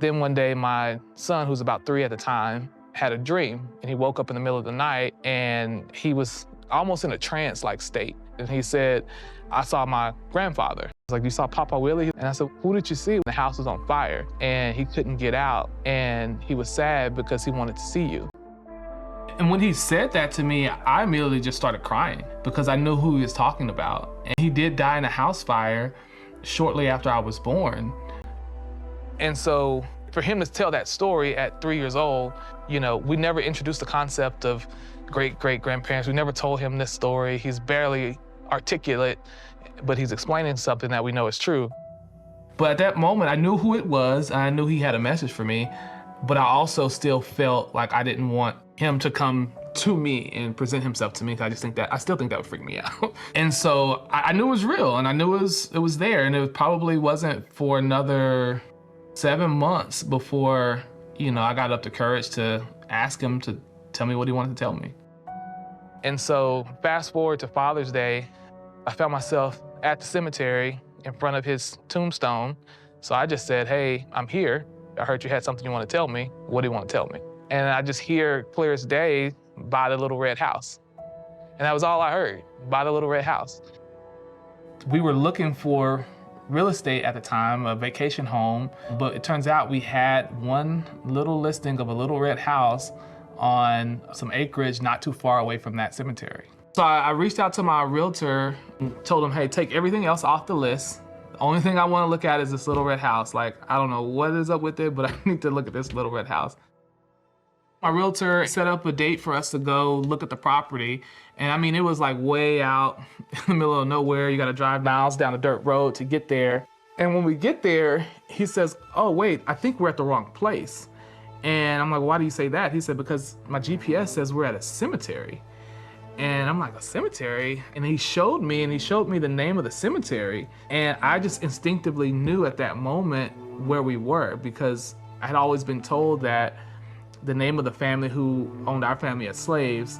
Then one day, my son, who's about 3 at the time, had a dream, and he woke up in the middle of the night, and he was almost in a trance-like state. And he said, I saw my grandfather. He's like, you saw Papa Willie? And I said, who did you see? The house was on fire, and he couldn't get out, and he was sad because he wanted to see you. And when he said that to me, I immediately just started crying because I knew who he was talking about. And he did die in a house fire shortly after I was born. And so for him to tell that story at 3 years old, you know, we never introduced the concept of great-great-grandparents. We never told him this story. He's barely articulate, but he's explaining something that we know is true. But at that moment, I knew who it was, and I knew he had a message for me, but I also still felt like I didn't want him to come to me and present himself to me, because I still think that would freak me out. And so I knew it was real, and I knew it was there, and it probably wasn't for another 7 months before, you know, I got up the courage to ask him to tell me what he wanted to tell me. And so fast forward to Father's Day, I found myself at the cemetery in front of his tombstone. So I just said, hey, I'm here. I heard you had something you want to tell me. What do you want to tell me? And I just hear clear as day, buy the little red house. And that was all I heard, buy the little red house. We were looking for real estate at the time, a vacation home, but it turns out we had one little listing of a little red house on some acreage not too far away from that cemetery. So I reached out to my realtor and told him, hey, take everything else off the list. The only thing I want to look at is this little red house. Like, I don't know what is up with it, but I need to look at this little red house. My realtor set up a date for us to go look at the property. And I mean, it was like way out in the middle of nowhere. You got to drive miles down a dirt road to get there. And when we get there, he says, oh, wait, I think we're at the wrong place. And I'm like, why do you say that? He said, because my GPS says we're at a cemetery. And I'm like, a cemetery? And he showed me the name of the cemetery. And I just instinctively knew at that moment where we were, because I had always been told that the name of the family who owned our family as slaves,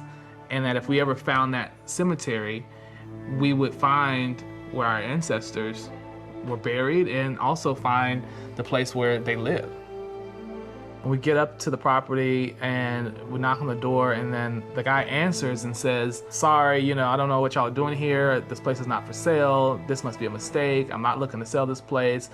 and that if we ever found that cemetery, we would find where our ancestors were buried and also find the place where they lived. We get up to the property and we knock on the door, and then the guy answers and says, sorry, you know, I don't know what y'all are doing here. This place is not for sale. This must be a mistake. I'm not looking to sell this place.